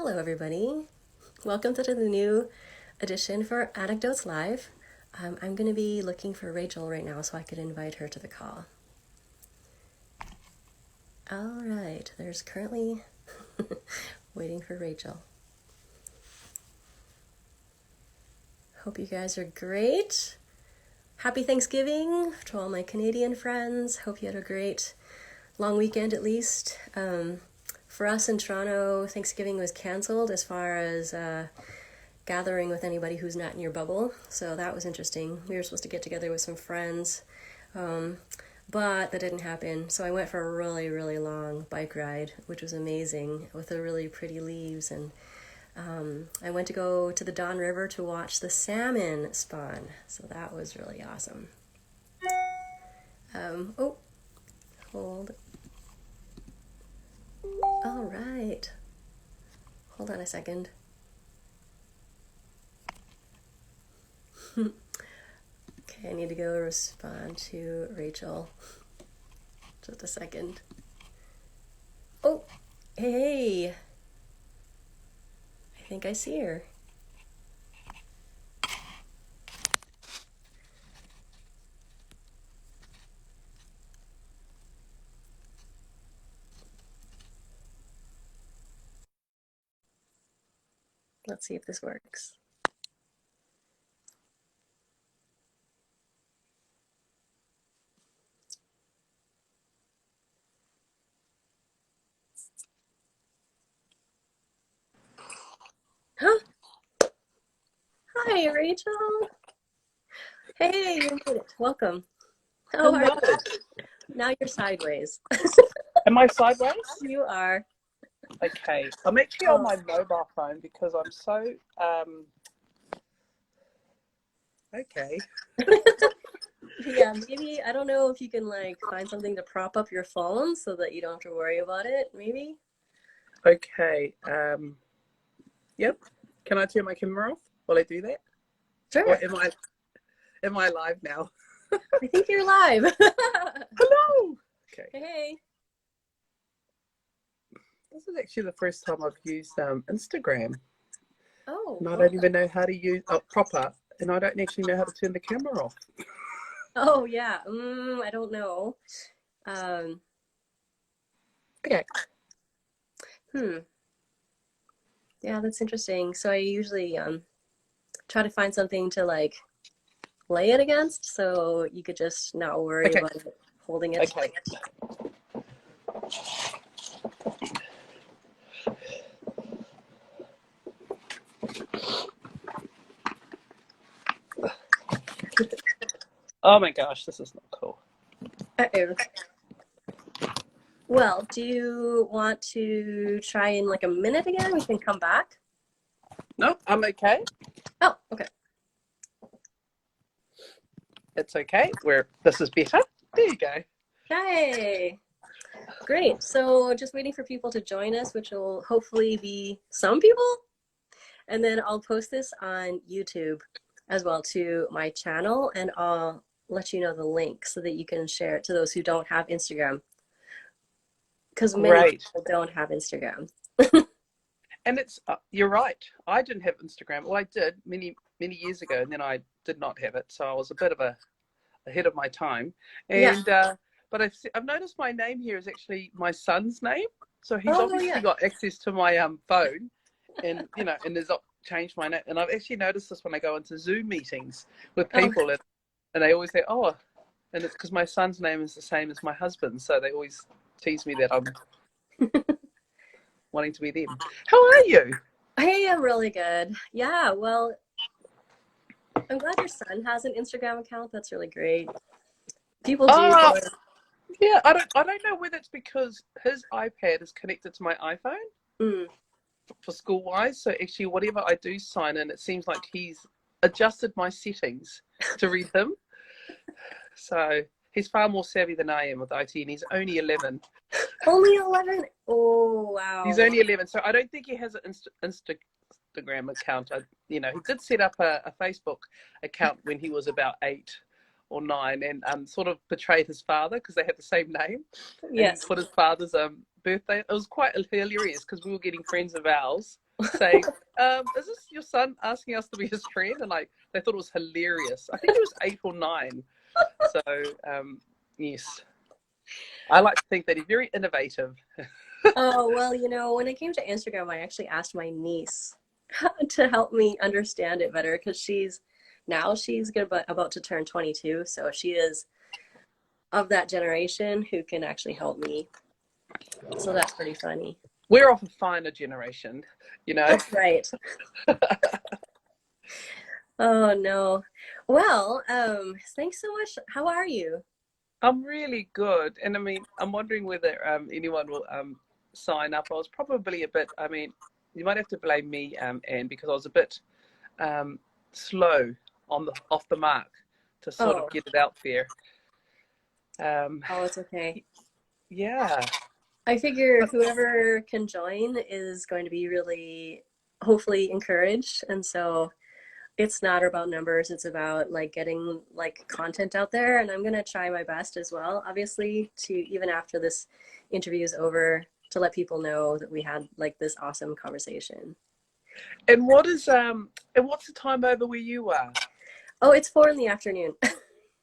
Hello, everybody. Welcome to the new edition for Anecdotes Live. I'm going to be looking for Rachel right now so I could invite her to the call. All right, there's currently waiting for Rachel. Hope you guys are great. Happy Thanksgiving to all my Canadian friends. Hope you had a great long weekend at least. For us in Toronto, Thanksgiving was canceled as far as gathering with anybody who's not in your bubble. So that was interesting. We were supposed to get together with some friends, but that didn't happen. So I went for a really, really long bike ride, which was amazing with the really pretty leaves. And I went to go to the Don River to watch the salmon spawn. So that was really awesome. Oh, hold. All right. Hold on a second. Okay, I need to go respond to Rachel. Just a second. Oh, hey. I think I see her. Let's see if this works. Huh? Hi, Rachel. Hey, you made it. Welcome. How are Hello. you? Now you're sideways. Am I sideways? You are. Okay. I'm actually on my mobile phone because I'm so okay. Yeah, maybe, I don't know if you can like find something to prop up your phone so that you don't have to worry about it, maybe? Okay. Yep. Can I turn my camera off? Will I do that? Sure. Or am I live now? I think you're live. Hello. Okay. Hey. This is actually the first time I've used Instagram. Oh, And I well. don't even know how to use proper, and I don't actually know how to turn the camera off. Oh, yeah. I don't know. Okay. Yeah, that's interesting. So I usually try to find something to like lay it against so you could just not worry Okay. about it, holding it. Okay. Oh my gosh, this is not cool. Uh-oh. Well, do you want to try in like a minute again? We can come back. No, I'm okay. Oh, okay. It's okay. This is better. There you go. Hey. Great. So just waiting for people to join us, which will hopefully be some people. And then I'll post this on YouTube as well to my channel, and I'll let you know the link so that you can share it to those who don't have Instagram. Because many Great. people don't have Instagram. And it's you're right. I didn't have Instagram. Well, I did many years ago, and then I did not have it. So I was a bit of ahead of my time. Yeah. And but I've noticed my name here is actually my son's name. So he's Oh, obviously yeah. got access to my phone, and and has changed my name. And I've actually noticed this when I go into Zoom meetings with Oh, people, and they always say, "Oh," and it's because my son's name is the same as my husband's. So they always tease me that I'm wanting to be them. How are you? I am really good. Yeah, well, I'm glad your son has an Instagram account. That's really great. People do. Oh, yeah. I don't know whether it's because his iPad is connected to my iPhone Mm. for school wise. So actually, whatever I do sign in, it seems like he's adjusted my settings to read him. So he's far more savvy than I am with IT, and he's only 11. Only 11? Oh, wow. He's only 11, so I don't think he has an Instagram account. He did set up a Facebook account when he was about 8 or 9, and sort of betrayed his father because they had the same name. And he Yes. put his father's birthday. It was quite hilarious because we were getting friends of ours saying, is this your son asking us to be his friend? And like, they thought it was hilarious. I think he was 8 or 9. So, yes, I like to think that he's very innovative. Oh, well, when it came to Instagram, I actually asked my niece to help me understand it better because she's about to turn 22. So she is of that generation who can actually help me. So that's pretty funny. We're of a finer generation, you know. That's right. Oh no. Well, thanks so much. How are you? I'm really good. And I mean, I'm wondering whether anyone will sign up. I was probably a bit, I mean, you might have to blame me, Anne, because I was a bit slow off the mark to sort of Oh, get it out there. Um, oh, it's okay. yeah. I figure whoever can join is going to be really, hopefully encouraged. And so it's not about numbers, it's about like getting like content out there. And I'm going to try my best as well, obviously, to even after this interview is over, to let people know that we had like this awesome conversation. And what's the time over where you are? Oh, it's 4 in the afternoon.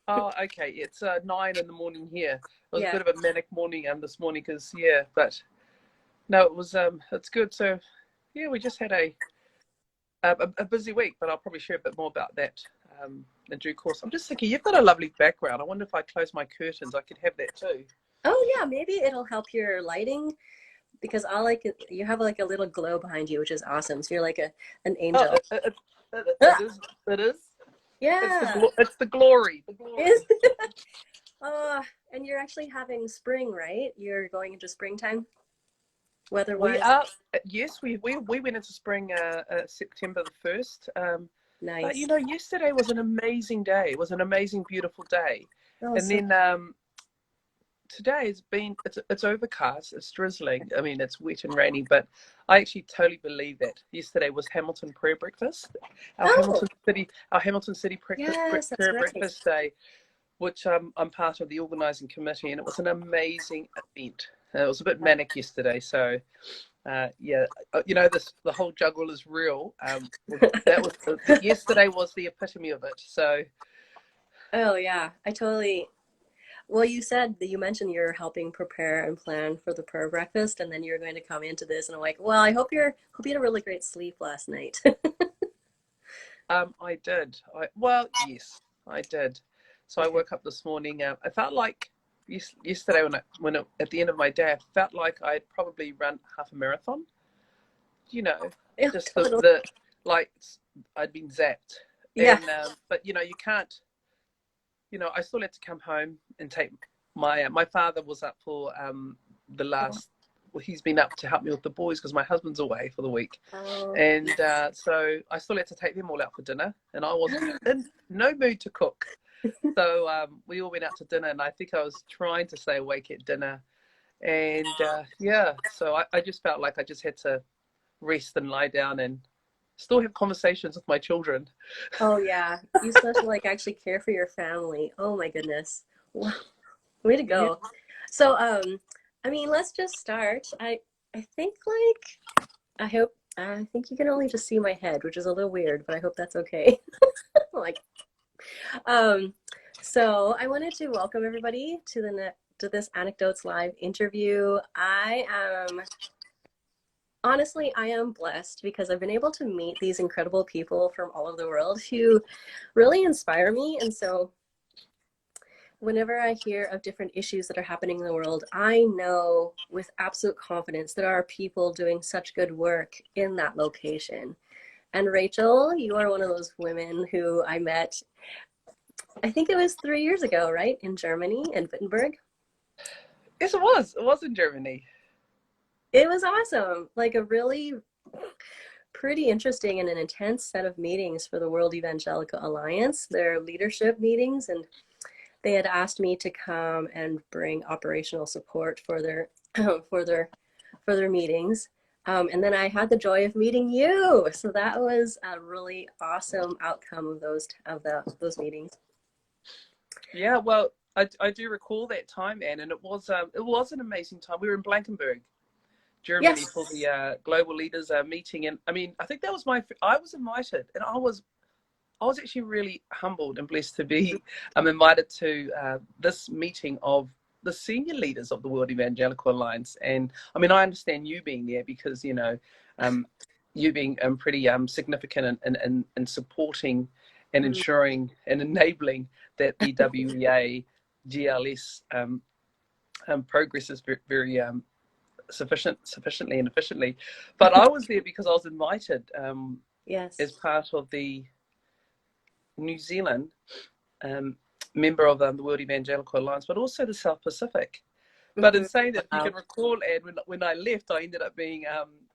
Oh, okay. It's 9 in the morning here. It was a Yeah. bit of a manic morning this morning because yeah, but no, it was it's good. So yeah, we just had a busy week, but I'll probably share a bit more about that in due course. I'm just thinking, you've got a lovely background. I wonder if I close my curtains, I could have that too. Oh, yeah, maybe it'll help your lighting because I like it. You have like a little glow behind you, which is awesome. So you're like an Oh, angel. it Ah, is. It is. yeah. It's the glory. The Is glory. and you're actually having spring, right? You're going into springtime, We weather-wise. are. Yes, we went into spring September the 1st. But Nice. yesterday was an amazing day. It was an amazing, beautiful day. Oh, And so then today it's overcast, it's drizzling. I mean, it's wet and rainy, but I actually totally believe that yesterday was Hamilton prayer breakfast, oh, our Hamilton City yes, that's prayer right. breakfast day, which I'm part of the organising committee, and it was an amazing event. It was a bit manic yesterday, so yeah, the whole juggle is real. That was yesterday was the epitome of it. So Oh yeah, I totally. Well, you said that you mentioned you're helping prepare and plan for the prayer breakfast, and then you're going to come into this, and I'm like, well, I hope you had a really great sleep last night. I did. Well, yes, I did. So I Okay. woke up this morning. I felt like yesterday at the end of my day, I felt like I'd probably run half a marathon. Yeah, Just totally. the like I'd been zapped, Yeah. and but you can't. I still had to come home and take my father was up for the last. Well, he's been up to help me with the boys because my husband's away for the week, Oh, and so I still had to take them all out for dinner, and I was in no mood to cook. So we all went out to dinner, and I think I was trying to stay awake at dinner, and yeah, so I just felt like I just had to rest and lie down and still have conversations with my children. oh yeah. You still have to like actually care for your family. Oh my goodness. Wow. Way to Yeah. go. So, I mean, let's just start. I think like I think you can only just see my head, which is a little weird, but I hope that's okay. Like, um, so I wanted to welcome everybody to to this Anecdotes Live interview. Honestly, I am blessed because I've been able to meet these incredible people from all over the world who really inspire me. And so whenever I hear of different issues that are happening in the world, I know with absolute confidence that there are people doing such good work in that location. And Rachel, you are one of those women who I met, I think it was 3 years ago, right? In Germany, in Wittenberg. Yes, it was. It was in Germany. It was awesome. Like a really pretty interesting and an intense set of meetings for the World Evangelical Alliance, their leadership meetings. And they had asked me to come and bring operational support for their for their for their meetings. And then I had the joy of meeting you. So that was a really awesome outcome of those meetings. Yeah, well, I do recall that time, Anne, and it was an amazing time. We were in Blankenburg, Germany for Yes. the global leaders meeting, and I mean, I think that was I was invited, and I was actually really humbled and blessed to be invited to this meeting of the senior leaders of the World Evangelical Alliance. And I mean, I understand you being there because, you know, you being pretty significant in supporting and ensuring and enabling that the WEA GLS progresses very sufficiently and efficiently. But I was there because I was invited as Yes. part of the New Zealand member of the World Evangelical Alliance, but also the South Pacific. But in saying that, if you Wow. can recall, Ed, when I left, I ended up being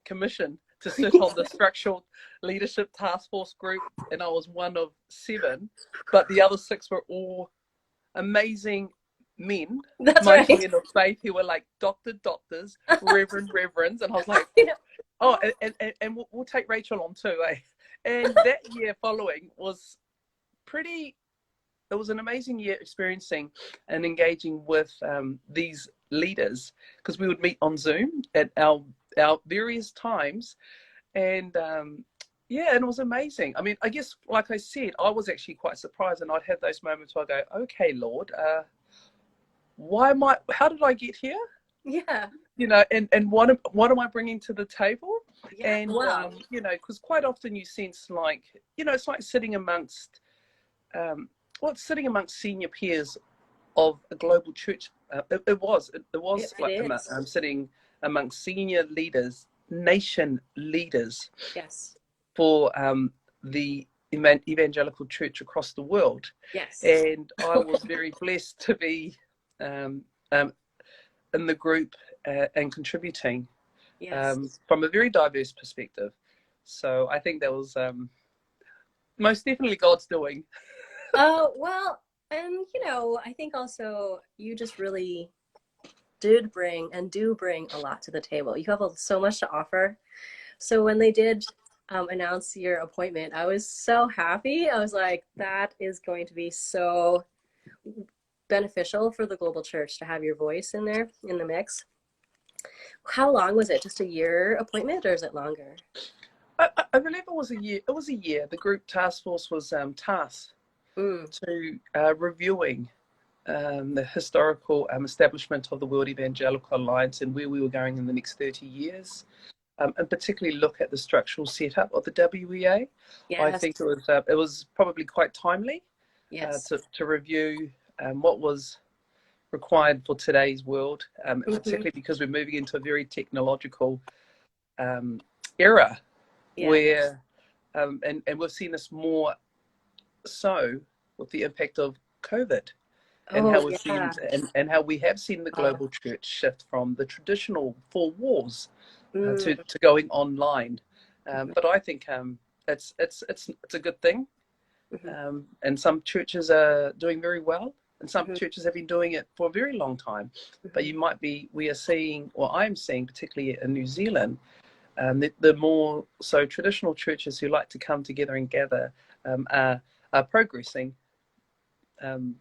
commissioned to sit on the structural leadership task force group, and I was one of 7, but the other 6 were all amazing men, That's mighty right. men of faith who were like doctors, reverends, and I was like, Yeah. oh, and we'll take Rachel on too, eh? And that year following was pretty. It was an amazing year experiencing and engaging with these leaders because we would meet on Zoom at our various times, and yeah, and it was amazing. I mean, I guess, like I said, I was actually quite surprised, and I'd have those moments where I go, "Okay, Lord, why am I? How did I get here? Yeah. You know, and what am I bringing to the table?" Yeah. And Wow. you know, because quite often you sense like, you know, it's like sitting amongst well, it's sitting amongst senior peers of a global church. It was It like is. sitting amongst senior leaders, nation leaders Yes. for the evangelical church across the world, Yes. and I was very blessed to be um, um, in the group and contributing Yes. from a very diverse perspective. So I think that was most definitely God's doing. Oh, well, and I think also you just really did bring and do bring a lot to the table. You have so much to offer. So when they did announce your appointment, I was so happy. I was like, that is going to be so beneficial for the global church to have your voice in there in the mix. How long was it? Just a year appointment, or is it longer? I believe it was a year. It was a year. The group task force was tasked Mm, to reviewing the historical establishment of the World Evangelical Alliance and where we were going in the next 30 years, and particularly look at the structural setup of the WEA. I yes. think it was probably quite timely Yes. to review what was required for today's world, Hmm. particularly because we're moving into a very technological era Yeah. where, and we've seen this more so with the impact of COVID and Oh, how we've seen yeah. and how we have seen the Wow. global church shift from the traditional 4 walls Mm, to going online. mhm, But I think it's a good thing, mhm, and some churches are doing very well, and some mhm, churches have been doing it for a very long time. But mhm. we are seeing, or I'm seeing, particularly in New Zealand, the more so traditional churches who like to come together and gather are progressing, um,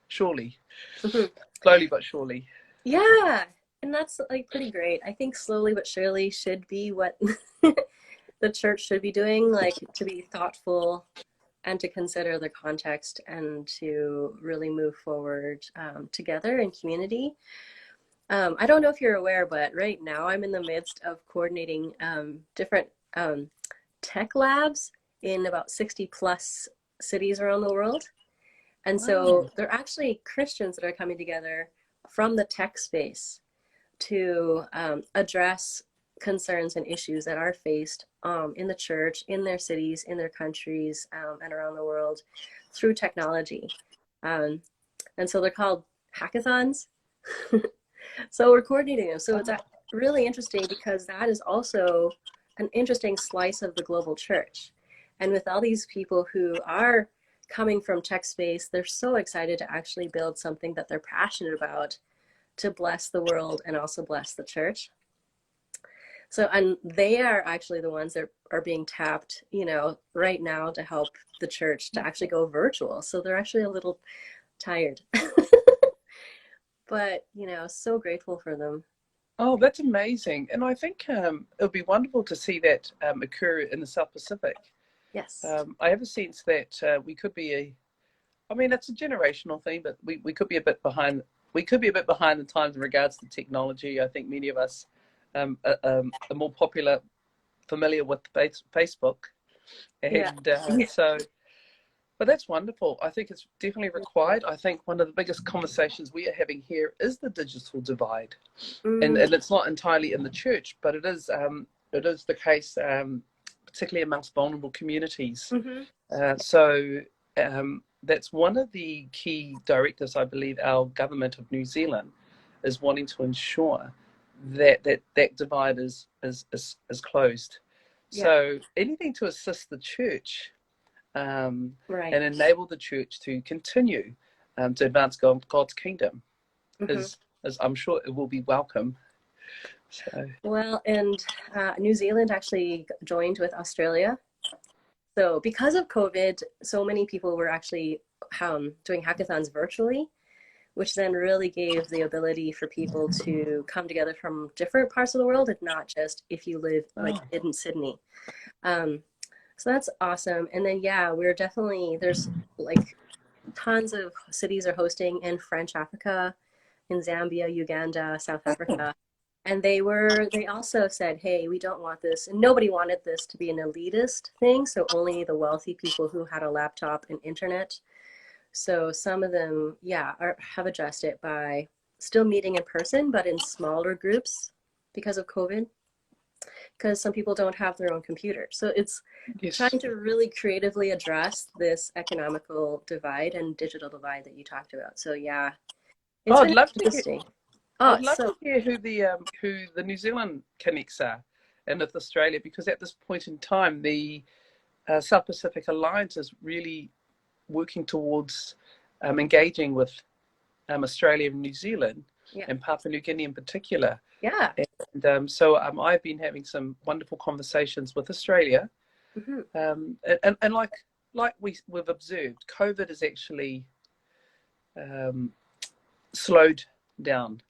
surely, Mhm. slowly but surely. Yeah, and that's like pretty great. I think slowly but surely should be what the church should be doing, like to be thoughtful and to consider the context and to really move forward together in community. I don't know if you're aware, but right now I'm in the midst of coordinating different tech labs in about 60 plus cities around the world. And so Wow. they're actually Christians that are coming together from the tech space to address concerns and issues that are faced in the church, in their cities, in their countries, and around the world through technology. Um, and so they're called hackathons. So we're coordinating them. So it's really interesting because that is also an interesting slice of the global church. And with all these people who are coming from tech space, they're so excited to actually build something that they're passionate about to bless the world and also bless the church. So, and they are actually the ones that are being tapped, right now to help the church to actually go virtual. So they're actually a little tired, but, so grateful for them. Oh, that's amazing. And I think it would be wonderful to see that occur in the South Pacific. Yes. I have a sense that we could be I mean, it's a generational thing, but we could be a bit behind. We could be a bit behind the times in regards to technology. I think many of us are more familiar with Facebook. Yeah. And so, but that's wonderful. I think it's definitely required. I think one of the biggest conversations we are having here is the digital divide. And Mm, it's not entirely in the church, but it is the case, particularly amongst vulnerable communities. hmm. So that's one of the key directives I believe our government of New Zealand is wanting to ensure that divide is closed. Yeah. So anything to assist the church Right. and enable the church to continue to advance God's kingdom Hmm. is I'm sure it will be welcome. So Well, and New Zealand actually joined with Australia. So because of COVID, so many people were actually doing hackathons virtually, which then really gave the ability for people to come together from different parts of the world, and not just if you live like oh, in Sydney. Um, so that's awesome. And then yeah, we're definitely there's like tons of cities are hosting in French Africa, in Zambia, Uganda, South Africa. And they also said, hey, we don't want this. And nobody wanted this to be an elitist thing. So only the wealthy people who had a laptop and internet. So some of them, yeah, have addressed it by still meeting in person, but in smaller groups because of COVID, because some people don't have their own computer. So it's yes. trying to really creatively address this economical divide and digital divide that you talked about. So yeah, it's Oh, been interesting. Oh, I'd love so to hear who the New Zealand connects are and with Australia, because at this point in time, the South Pacific Alliance is really working towards engaging with Australia and New Zealand yeah, and Papua New Guinea in particular. yeah. And so I've been having some wonderful conversations with Australia, Hmm. and like we've observed, COVID has actually um, slowed down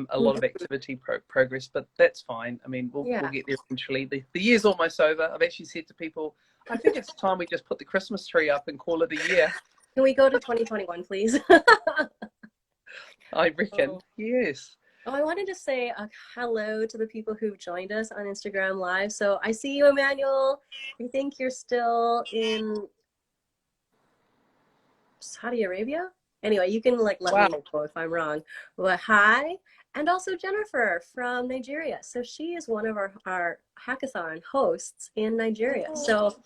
a lot of Hmm. activity progress, but that's fine. I mean, we'll Yeah. get there eventually. The year's almost over. I've actually said to people, I think it's time we just put the Christmas tree up and call it a year. Can we go to 2021, please? I reckon, Oh. yes. Oh, I wanted to say a hello to the people who've joined us on Instagram Live. So I see you, Emmanuel. I think you're still in Saudi Arabia. Anyway, you can like let me Wow. know if I'm wrong. But hi. And also Jennifer from Nigeria. So she is one of our hackathon hosts in Nigeria. Oh, So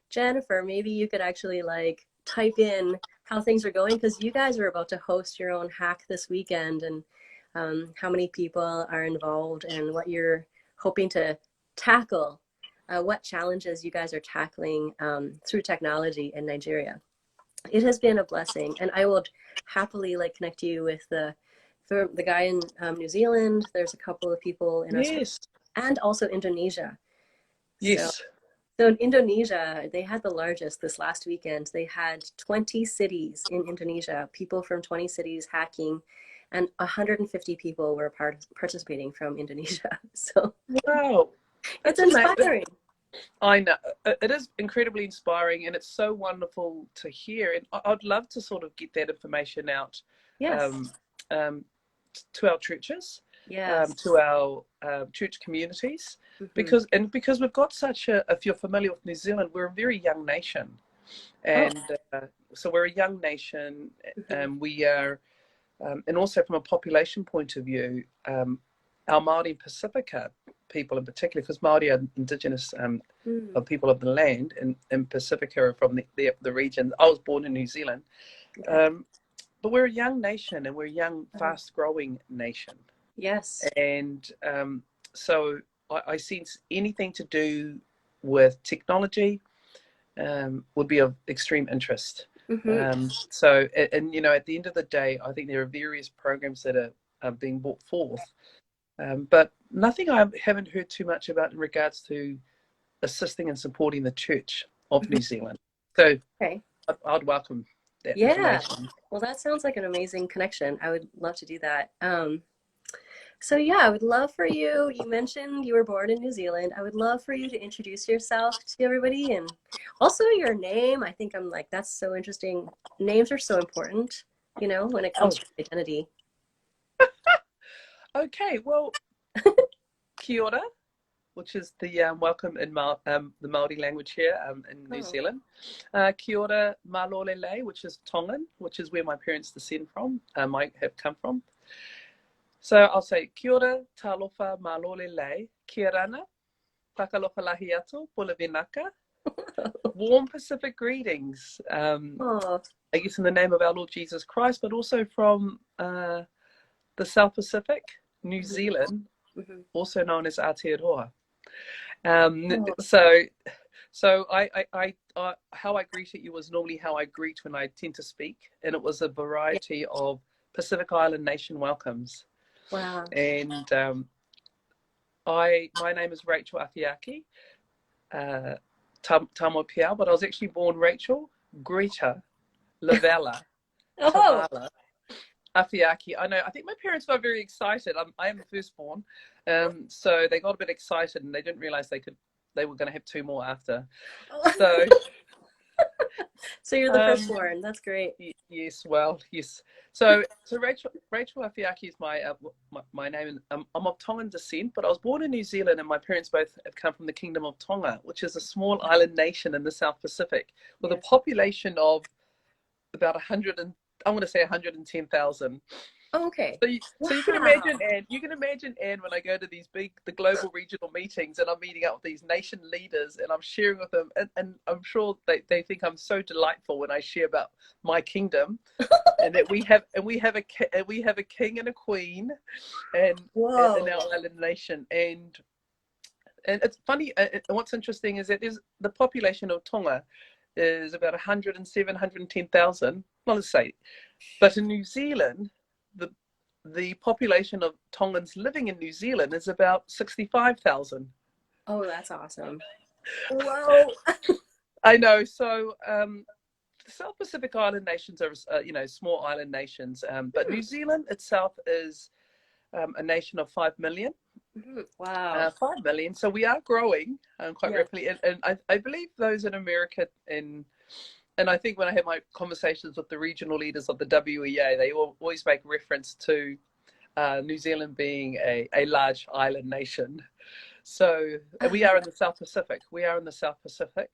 Jennifer, maybe you could actually like type in how things are going, because you guys are about to host your own hack this weekend, and how many people are involved and what you're hoping to tackle, what challenges you guys are tackling through technology in Nigeria. It has been a blessing, and I will happily like connect you with the guy in New Zealand. There's a couple of people in Australia yes, and also Indonesia. So yes. so in Indonesia, they had the largest this last weekend. They had 20 cities in Indonesia, people from 20 cities hacking, and 150 people were participating from Indonesia. So Wow. it's That's amazing. inspiring. I know it is incredibly inspiring, and it's so wonderful to hear. And I'd love to sort of get that information out Yes. um, um, to our churches, Yes. to our church communities, Hmm. because we've got such a. If you're familiar with New Zealand, we're a very young nation, Oh. and so we're a young nation, Hmm. and we are, and also from a population point of view, our Māori and Pacifica people in particular, because Māori are indigenous Mm. of people of the land, and Pacifica are from the region. I was born in New Zealand, Okay. um, but we're a young nation, and we're a young, Uh-huh. fast-growing nation, Yes. and so I sense anything to do with technology would be of extreme interest. Hmm. So, and you know, at the end of the day, I think there are various programs that are being brought forth, but nothing I haven't heard too much about in regards to assisting and supporting the Church of New Zealand. So Okay. I'd welcome that Yeah. information. Well, that sounds like an amazing connection. I would love to do that. So yeah, I would love for you. You mentioned you were born in New Zealand. I would love for you to introduce yourself to everybody and also your name. I think I'm like, that's so interesting. Names are so important, when it comes Oh, to identity. okay. Well, kia ora, which is the welcome in the Māori language here in New Oh, Zealand. Kia ora malolele, which is Tongan, which is where my parents descend from, might have come from. So I'll say kia ora talofa malolele, kia rana, takalofa lahi atu, pula vinaka. Warm Pacific greetings. oh, I guess in the name of our Lord Jesus Christ, but also from the South Pacific, New mhm, Zealand, mhm. also known as Aotearoa. Um, Oh, so, so how I greeted you was normally how I greet when I tend to speak, and it was a yeah. variety of Pacific Island nation welcomes. Wow. And my name is Rachel Afeaki, uh, Taumoepeau, but I was actually born Rachel Greta Lavella Oh, Tamala Afeaki. I know. I think my parents got very excited. I am the firstborn, so they got a bit excited and they didn't realize they were going to have two more after. So so you're the um, firstborn. That's great. yes, well, yes. So Rachel Afeaki is my name. And I'm of Tongan descent, but I was born in New Zealand, and my parents both have come from the Kingdom of Tonga, which is a small island nation in the South Pacific with a Yes. population of about 100 and I want to say 110,000. Oh, okay. So you can Wow. imagine, Anne. You can imagine, Anne, when I go to the global regional meetings, and I'm meeting up with these nation leaders, and I'm sharing with them, and I'm sure they think I'm so delightful when I share about my kingdom, and that we have a king and a queen, and in Whoa. our island nation, and it's funny. What's interesting is that the population of Tonga is about 107, 110,000. Well, let's say, but in New Zealand, the the population of Tongans living in New Zealand is about 65,000. Oh, that's awesome. Whoa. I know. So the South Pacific Island nations are, small island nations, but Hmm. New Zealand itself is a nation of 5 million. Mhm. Wow. 5 million. So we are growing quite Yeah. rapidly, and I believe those in America and I think when I have my conversations with the regional leaders of the WEA, they always make reference to New Zealand being a large island nation. So we are in the South Pacific. We are in the South Pacific.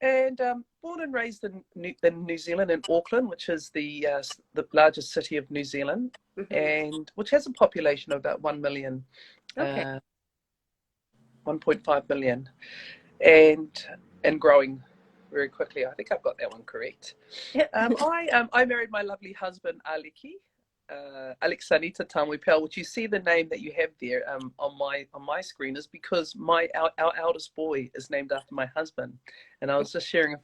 And born and raised in New Zealand, in Auckland, which is the largest city of New Zealand, Hmm. and which has a population of about 1 million, Okay. 1.5 million, and growing very quickly. I think I've got that one correct. Yeah. I married my lovely husband Aliki, Alexanita Tamuipel, which you see the name that you have there on my screen is because our eldest boy is named after my husband, and I was just sharing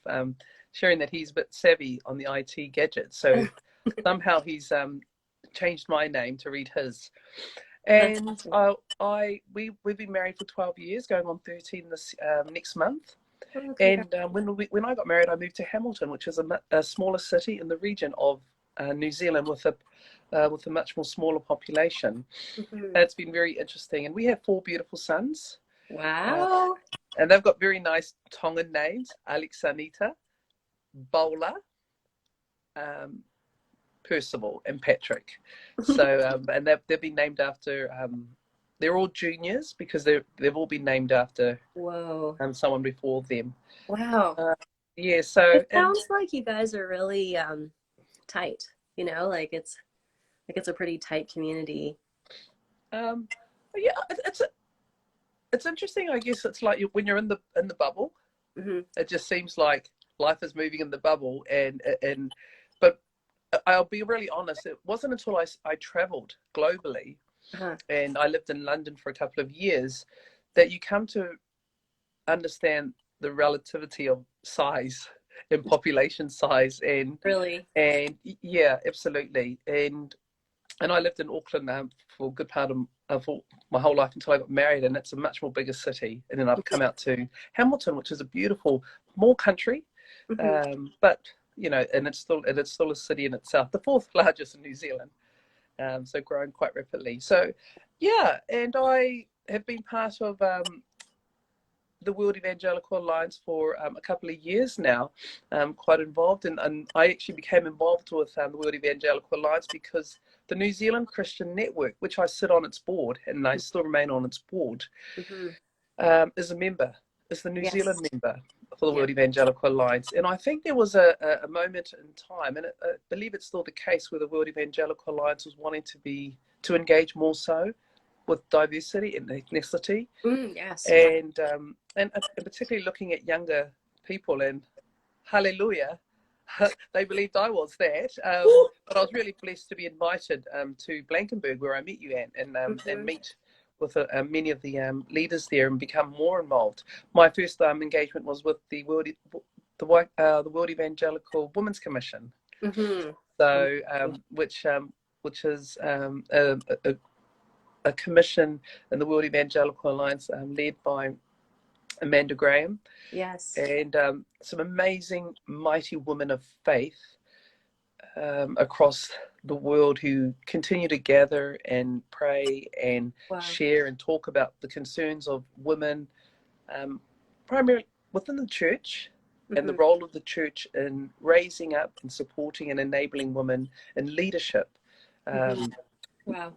that he's a bit savvy on the IT gadgets, so somehow he's changed my name to read his. That's And awesome. we've been married for 12 years, going on 13 this next month. Oh, congrats. And when I got married, I moved to Hamilton, which is a smaller city in the region of New Zealand with a much more smaller population. Mhm. And it's been very interesting. And we have four beautiful sons, uh, Wow. and they've got very nice Tongan names: Alexanita, Bola, um, Percival, and Patrick. So and they've been named after. They're all juniors because they've all been named after Whoa. someone before them. Wow. Uh, yeah. It So and sounds like you guys are really tight, like it's a pretty tight community. um, yeah, it's interesting. I guess it's like when you're in the bubble, Hmm. it just seems like life is moving in the bubble, and but I'll be really honest. It wasn't until I traveled globally Uh-huh. and I lived in London for a couple of years that you come to understand the relativity of size and population size Really? and yeah, absolutely. And I lived in Auckland for a good part of for my whole life until I got married, and it's a much more bigger city. And then I've come out to Hamilton, which is a beautiful, more country, Hmm. but and it's still a city in itself, the fourth largest in New Zealand, so growing quite rapidly. So Yeah, and I have been part of the World Evangelical Alliance for a couple of years now, quite involved. And I actually became involved with the World Evangelical Alliance because the New Zealand Christian Network, which I sit on its board, and I still remain on its board, Mm-hmm. is a member, is the New Zealand Yes. member for the Yeah. World Evangelical Alliance. And I think there was a moment in time, and I believe it's still the case, where the World Evangelical Alliance was wanting to engage more so with diversity and ethnicity, Yes. and particularly looking at younger people. And hallelujah, they believed I was that. But I was really blessed to be invited to Blankenburg, where I met you, Anne, and meet with many of the leaders there and become more involved. My first engagement was with the World Evangelical Women's Commission, Mm-hmm. so which is a commission in the World Evangelical Alliance led by Amanda Graham, Yes. and some amazing, mighty women of faith across the world who continue to gather and pray and Wow. share and talk about the concerns of women, primarily within the church, and the Mm-hmm. role of the church in raising up and supporting and enabling women in leadership. Mm-hmm. Um, Wow.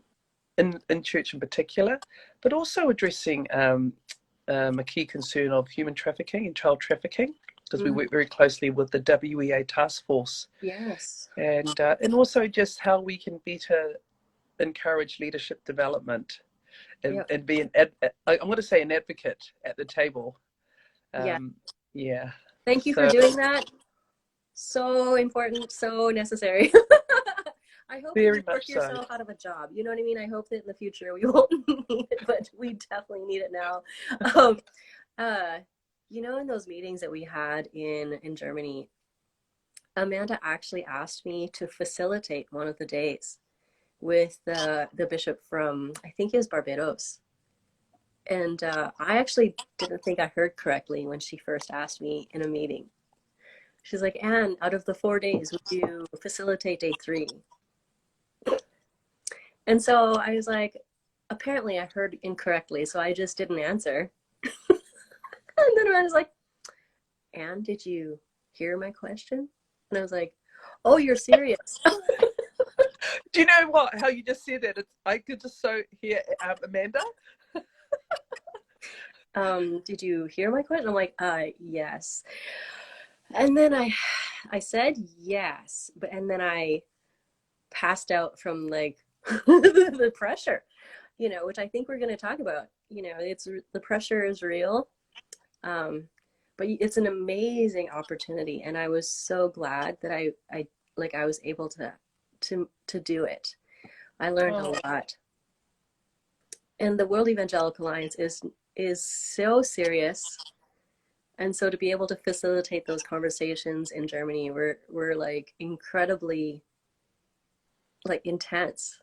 in church in particular, but also addressing a key concern of human trafficking and child trafficking, because we work very closely with the WEA task force, Yes. and also just how we can better encourage leadership development Yep. and be I'm going to say an advocate at the table. Yeah. Yeah. Thank you for So doing that. So important, so necessary. I hope that you very work much so. yourself out of a job. You know what I mean? I hope that in the future we won't need it, but we definitely need it now. Um, uh, in those meetings that we had in Germany, Amanda actually asked me to facilitate one of the days with the bishop from, I think he was Barbados. And I actually didn't think I heard correctly when she first asked me in a meeting. She's like, Anne, out of the 4 days, would you facilitate day 3? And so I was like, apparently I heard incorrectly, so I just didn't answer. And then I was like, Anne, did you hear my question? And I was like, oh, you're serious. Do you know what? How you just said that? I could just so hear Amanda. Did you hear my question? I'm like, yes. And then I said yes, and then I passed out from like the pressure, which I think we're going to talk about. It's the pressure is real, but it's an amazing opportunity, and I was so glad that I was able to do it. I learned a lot, and the World Evangelical Alliance is so serious. And so to be able to facilitate those conversations in Germany were like incredibly like intense,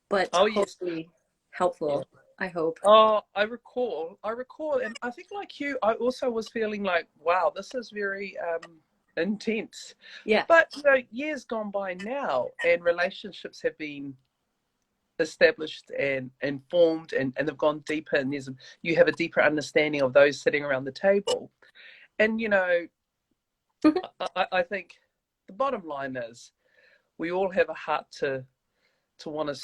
but Oh yes. hopefully Yeah. helpful. I hope. Oh, I recall, and I think like you, I also was feeling like, wow, this is very intense. Yeah. But years gone by now, and relationships have been established and formed, and they've gone deeper, and you have a deeper understanding of those sitting around the table. And I think the bottom line is we all have a heart to want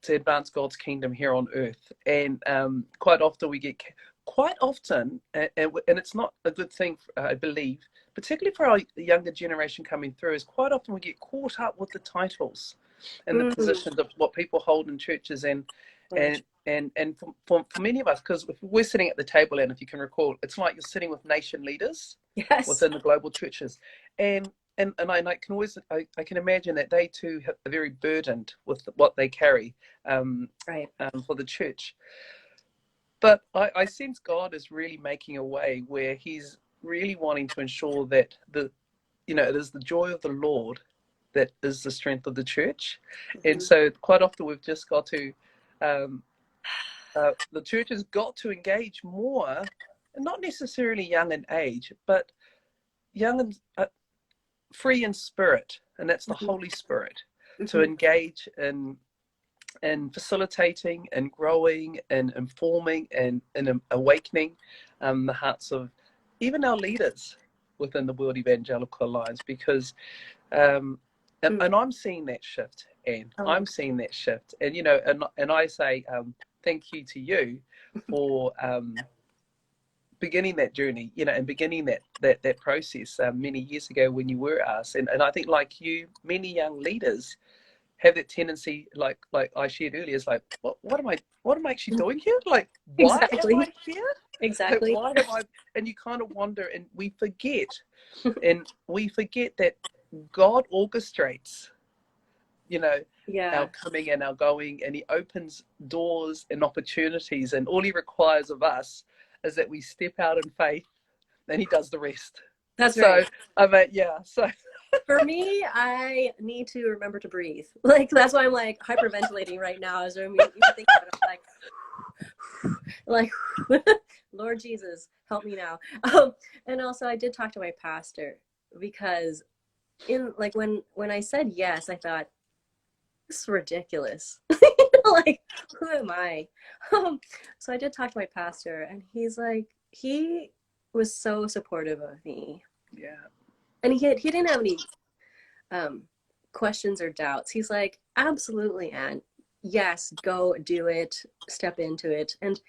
to advance God's kingdom here on earth. And quite often and it's not a good thing, I believe, particularly for our younger generation coming through, is quite often we get caught up with the titles and the positions of what people hold in churches. And for many of us, because if we're sitting at the table, and if you can recall, it's like you're sitting with nation leaders Yes. within the global churches. And I can always I can imagine that they too are very burdened with what they carry Right. for the church. But I sense God is really making a way where He's really wanting to ensure that it is the joy of the Lord that is the strength of the church. And so quite often we've just got to the church has got to engage more, and not necessarily young in age, but young and free in spirit, and that's the Holy Spirit, to engage in in facilitating and growing and informing and awakening the hearts of even our leaders within the World Evangelical Alliance, because and I'm seeing that shift, Anne. I'm seeing that shift, and you know, and I say thank you to you for beginning that journey, you know, and beginning that process many years ago when you were us, and I think like you, many young leaders have that tendency, like I shared earlier, is like, what am I actually doing here? Like, why Exactly. am I here? Exactly. Like, why have I? And you kind of wonder, and we forget that God orchestrates, you know, our coming and our going, and He opens doors and opportunities, and all He requires of us is that we step out in faith, and He does the rest. That's right. So I mean, so. For me, I need to remember to breathe. Like, that's why I'm like hyperventilating right now. As I'm even thinking about it, like, Lord Jesus, help me now. And also, I did talk to my pastor, because when I said yes, I thought, this is ridiculous. Like, who am I? So I did talk to my pastor, and he was so supportive of me. Yeah. And he didn't have any questions or doubts. He's like, absolutely, Anne. Yes, go do it, step into it. And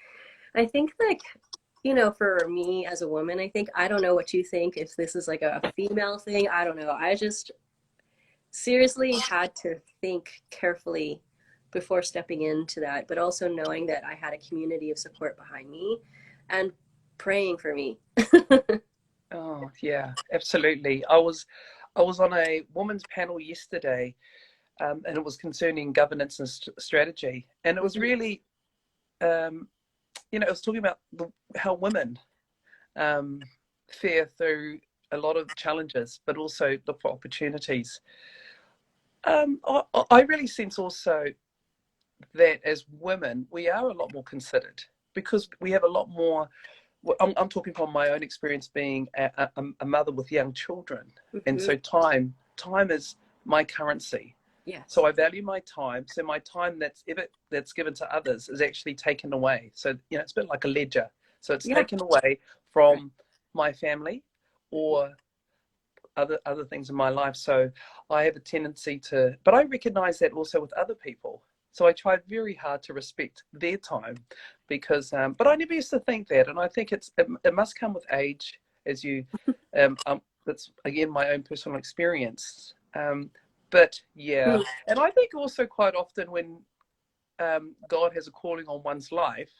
I think, like, you know, for me as a woman, I don't know what you think, if this is like a female thing. I don't know. I just seriously had to think carefully before stepping into that, but also knowing that I had a community of support behind me and praying for me. Oh yeah, absolutely. I was on a women's panel yesterday, and it was concerning governance and strategy, and it was really, it was talking about how women fare through a lot of challenges, but also look for opportunities. I really sense also that as women, we are a lot more considered, because we have a lot more. I'm talking from my own experience being a mother with young children. And so time is my currency. Yes. So I value my time. So my time that's given to others is actually taken away. So, you know, it's a bit like a ledger. So it's taken away from my family or other things in my life. So I have a tendency but I recognize that also with other people. So I tried very hard to respect their time, because, but I never used to think that. And I think it must come with age, as you, that's again, my own personal experience. But yeah, and I think also quite often when God has a calling on one's life,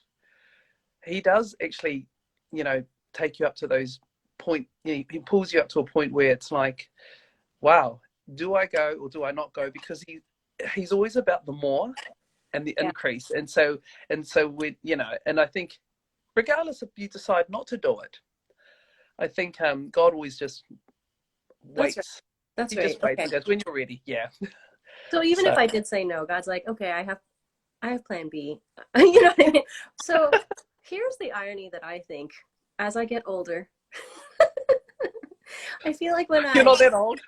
He does actually, you know, take you up to those point, He pulls you up to a point where it's like, wow, do I go or do I not go? Because He's always about the more and the increase. And so we, you know, and I think regardless if you decide not to do it, I think God always just waits. That's He right. just waits Okay. and goes, when you're ready. Yeah. So even if I did say no, God's like, okay, I have plan B. You know what I mean? So here's the irony that I think as I get older, I feel like You're not that old.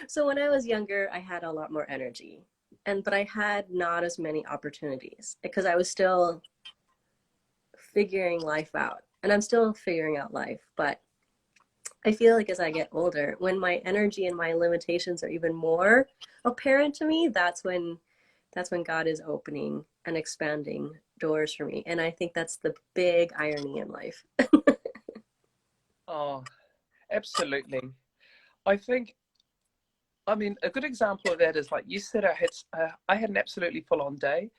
So when I was younger, I had a lot more energy, but I had not as many opportunities because I was still figuring life out, and I'm still figuring out life. But I feel like as I get older, when my energy and my limitations are even more apparent to me, that's when God is opening and expanding doors for me. And I think that's the big irony in life. Oh, absolutely. I mean, a good example of that is like yesterday, I had an absolutely full-on day,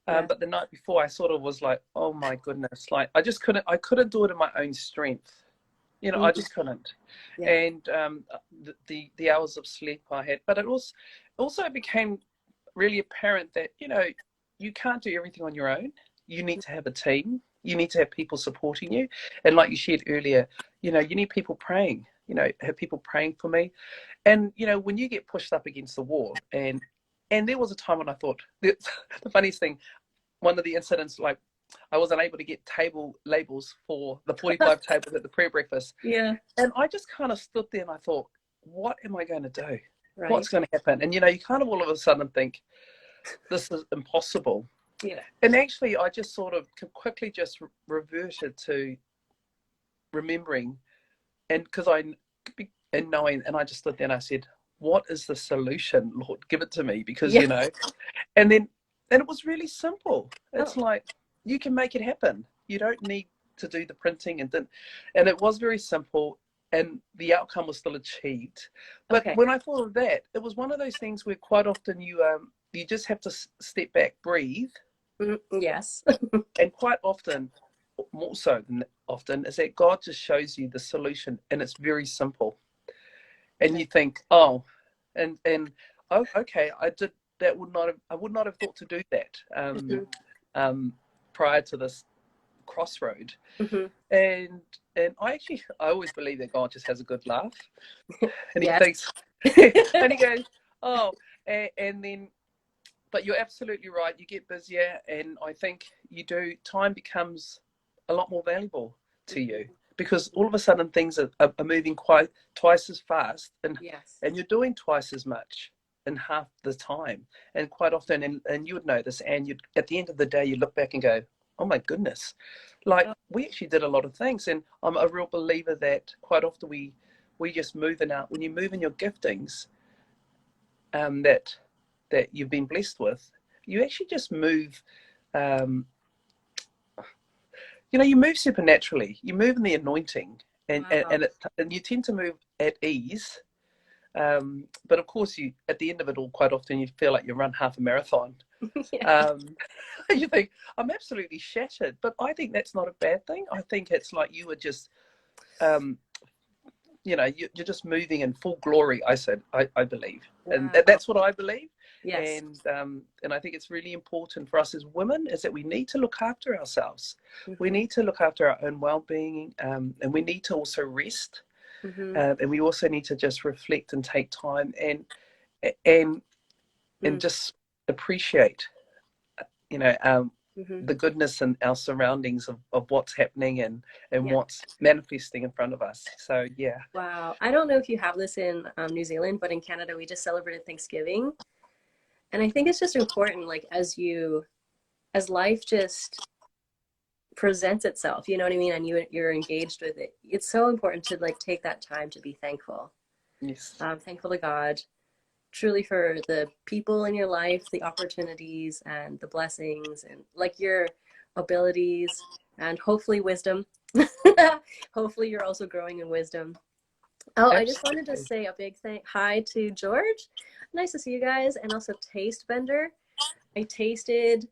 but the night before I sort of was like, oh my goodness, like I couldn't do it in my own strength. You know, I just couldn't. Yeah. And the hours of sleep I had, but it also became really apparent that, you know, you can't do everything on your own. You need to have a team. You need to have people supporting you. And like you shared earlier, you know, you need people praying, you know, have people praying for me. And, you know, when you get pushed up against the wall, and there was a time when I thought, the funniest thing, one of the incidents, like I was unable to get table labels for the 45 tables at the prayer breakfast. Yeah. And I just kind of stood there and I thought, what am I going to do? Right. What's going to happen? And, you know, you kind of all of a sudden think, this is impossible. Yeah. And actually, I just sort of quickly just reverted to remembering, and because and knowing, and I just stood there and I said, what is the solution, Lord? Give it to me, because, Yeah. you know, and it was really simple. It's Oh. like, you can make it happen. You don't need to do the printing, and it was very simple, and the outcome was still achieved. But Okay. when I thought of that, it was one of those things where quite often you just have to step back, breathe, Yes. and quite often, more so than often, is that God just shows you the solution, and it's very simple. And you think, oh, and oh, okay, I did that. I would not have thought to do that prior to this crossroad. Mm-hmm. And I always believe that God just has a good laugh, and he Yes. thinks, and he goes, oh, and then. But you're absolutely right. You get busier, and I think time becomes a lot more valuable to you, because all of a sudden things are moving quite twice as fast, and Yes. you're doing twice as much in half the time. And quite often, and you would know this, and at the end of the day, you look back and go, oh my goodness, like, we actually did a lot of things. And I'm a real believer that quite often we just move in out when you move in your giftings, that you've been blessed with, you actually just move, you move supernaturally. You move in the anointing, and Wow. and you tend to move at ease. But of course, at the end of it all, quite often you feel like you run half a marathon. Yeah. Um, you think, I'm absolutely shattered, but I think that's not a bad thing. I think it's like you were just, you're just moving in full glory. I believe, and Wow. that's what I believe. Yes. And I think it's really important for us as women is that we need to look after ourselves. We Mm-hmm. need to look after our own well-being, and we need to also rest, Mm-hmm. and we also need to just reflect and take time and Mm-hmm. just appreciate, you know, Mm-hmm. the goodness in our surroundings of what's happening and Yeah. what's manifesting in front of us. So yeah. Wow. I don't know if you have this in New Zealand, but in Canada, we just celebrated Thanksgiving. And I think it's just important, like, as life just presents itself, you know what I mean? And you're engaged with it. It's so important to like take that time to be thankful. Yes. Thankful to God, truly, for the people in your life, the opportunities and the blessings, and like your abilities, and hopefully wisdom. Hopefully you're also growing in wisdom. Oh, I just wanted to Absolutely. say a big hi to George. Nice to see you guys. And also Taste Bender. I tasted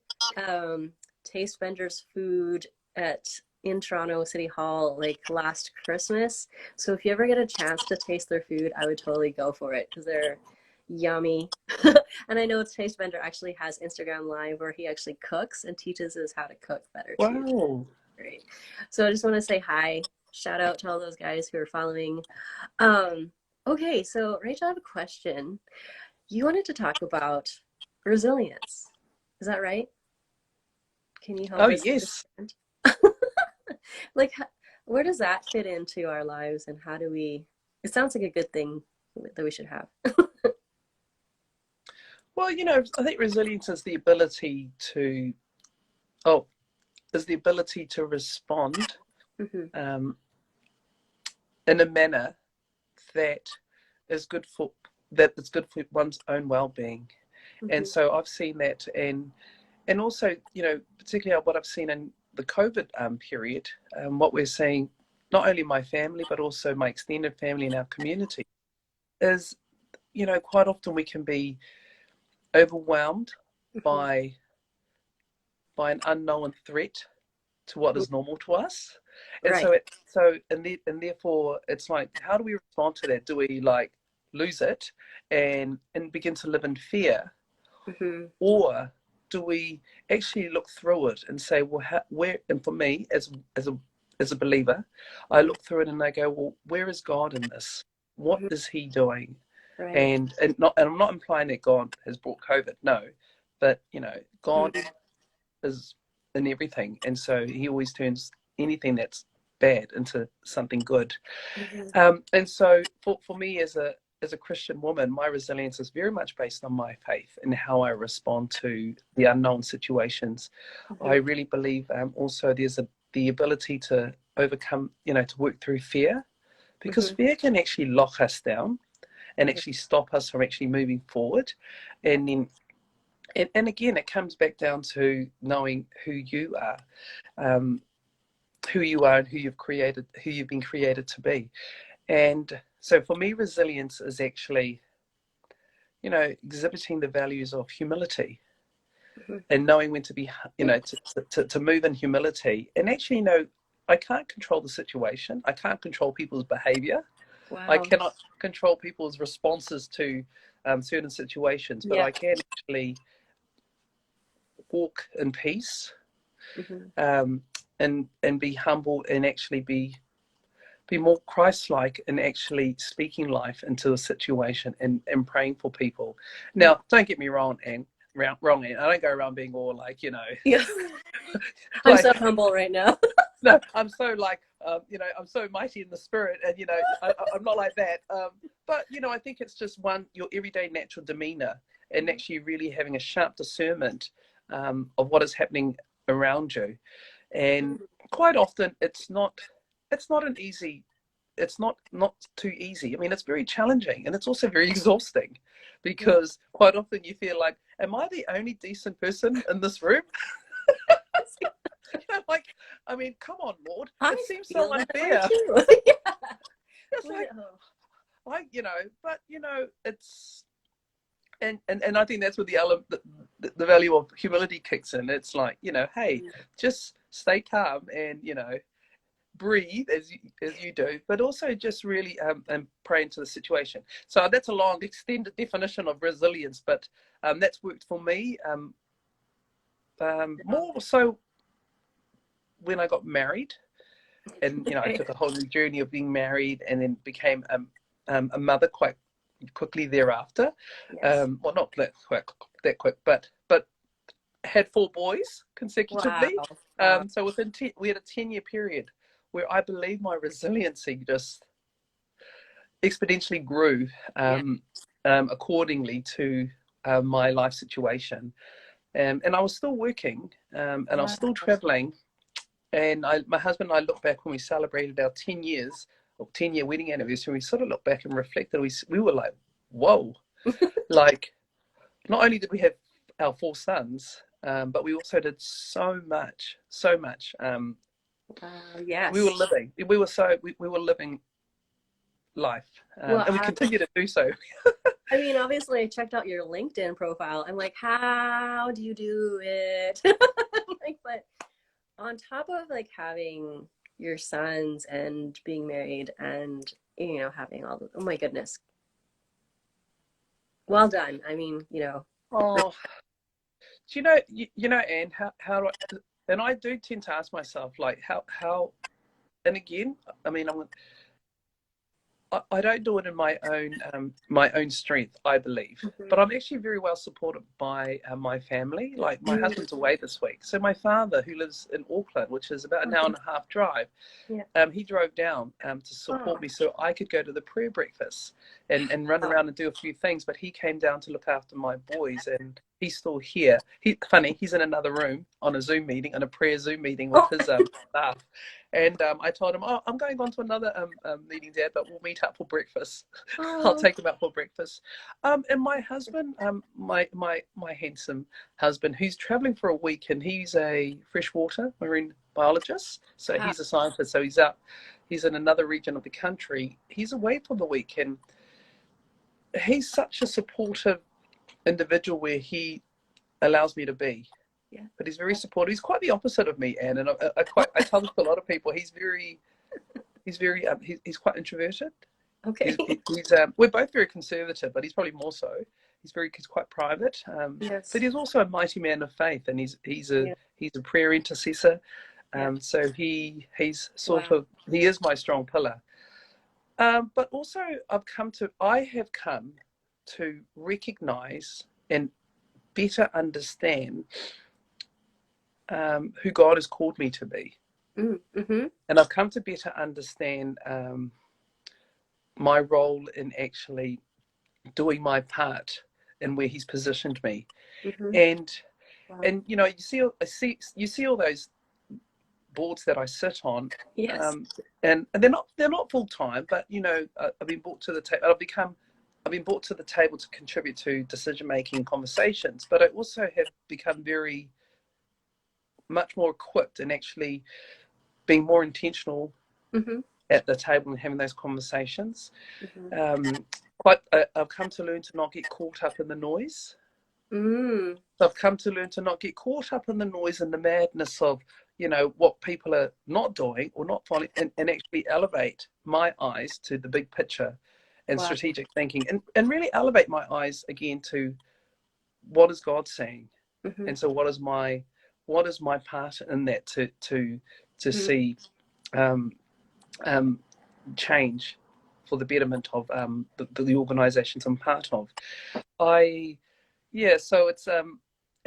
Taste Bender's food in Toronto City Hall like last Christmas. So if you ever get a chance to taste their food, I would totally go for it because they're yummy. And I know Taste Bender actually has Instagram Live where he actually cooks and teaches us how to cook better too. Wow. Great. So I just want to say hi. Shout out to all those guys who are following. Okay, so Rachel, I have a question. You wanted to talk about resilience. Is that right? Can you help Oh us yes. understand? Like, where does that fit into our lives, and how do we? It sounds like a good thing that we should have. Well, I think resilience is the ability to, oh, is the ability to respond Mm-hmm. um, in a manner that is good for one's own well-being. And Mm-hmm. so I've seen that, and also, particularly what I've seen in the COVID period, what we're seeing, not only my family but also my extended family and our community, is, quite often we can be overwhelmed Mm-hmm. by an unknown threat to what is normal to us. And Right. and therefore it's like, how do we respond to that? Do we like lose it and begin to live in fear, Mm-hmm. or do we actually look through it and say, well, where? And for me, as a believer, I look through it and I go, well, where is God in this? What Mm-hmm. is He doing? Right. And I'm not implying that God has brought COVID, no, but God Mm-hmm. is in everything, and so He always turns anything that's bad into something good. Mm-hmm. And so for me, as a Christian woman, my resilience is very much based on my faith and how I respond to the unknown situations. I really believe also there's the ability to overcome, to work through fear, because fear can actually lock us down and actually stop us from actually moving forward. And then, and again, it comes back down to knowing who you are and who you've been created to be. And so for me, resilience is actually, exhibiting the values of humility and knowing when to be, to move in humility. And actually, I can't control the situation. I can't control people's behavior. Wow. I cannot control people's responses to certain situations, but I can actually walk in peace and be humble and actually be more Christ-like and actually speaking life into a situation and praying for people. Now, don't get me wrong, Anne. I don't go around being all like, Yeah. I'm so humble right now. No, I'm so like, I'm so mighty in the spirit, and I'm not like that. But I think it's just your everyday natural demeanor, and actually really having a sharp discernment of what is happening around you. And quite often, it's not too easy. I mean, it's very challenging, and it's also very exhausting, because quite often you feel like, am I the only decent person in this room? Like, I mean, come on, Lord. It seems so unfair. It's like, it's, and I think that's where the value of humility kicks in. It's like, hey, just stay calm and, breathe as you do, but also just really and pray into the situation. So that's a long extended definition of resilience, but that's worked for me more so when I got married, and I took a whole new journey of being married, and then became a mother quite quickly thereafter. Well, not that quick, but had 4 boys consecutively. Wow. So we had a 10-year period where I believe my resiliency just exponentially grew accordingly to my life situation. And I was still working, and I was still traveling. And my husband and I look back when we celebrated our 10-year wedding anniversary. We sort of looked back and reflected. We were like, whoa. Like, not only did we have our 4 sons, but we also did so much. Yes. We were living life, and we continue to do so. I mean, obviously, I checked out your LinkedIn profile. I'm like, how do you do it? But on top of like having your sons and being married and having all the, oh my goodness, well done. I mean, Oh, do Anne, how do I? And I do tend to ask myself, like, how, and again, I mean, I don't do it in my own strength, I believe, but I'm actually very well supported by my family. Like, my husband's away this week, so my father, who lives in Auckland, which is about an hour and a half drive, he drove down to support me so I could go to the prayer breakfast and run around and do a few things. But he came down to look after my boys, and he's still here. He's in another room on a prayer Zoom meeting with his staff. And I told him, I'm going on to another meeting, Dad, but we'll meet up for breakfast. I'll take him out for breakfast. And my husband, my handsome husband, who's traveling for a week, and he's a freshwater marine biologist. So he's a scientist. So he's in another region of the country. He's away for the week, and he's such a supportive individual where he allows me to be. But he's very supportive. He's quite the opposite of me, Anne, and I tell this to a lot of people. He's quite introverted. Okay. We're both very conservative, but he's probably more so. He's quite private. But he's also a mighty man of faith, and he's a prayer intercessor. So he is my strong pillar. But also I have come to recognize and better understand who God has called me to be. And I've come to better understand my role in actually doing my part in where he's positioned me. Mm-hmm. And Wow. and you know, you see all those boards that I sit on, Yes. and they're not full time, but you know, I've been brought to the table. I've been brought to the table to contribute to decision making conversations, but I also have become very much more equipped and actually being more intentional Mm-hmm. at the table and having those conversations. Mm-hmm. I've come to learn to not get caught up in the noise. Mm. I've come to learn to not get caught up in the noise and the madness of, you know, what people are not doing or not following, and actually elevate my eyes to the big picture and Wow. strategic thinking, and really elevate my eyes again to what is God saying. Mm-hmm. And so what is my part in that to Mm-hmm. see um, change for the betterment of the organizations I'm part of. So it's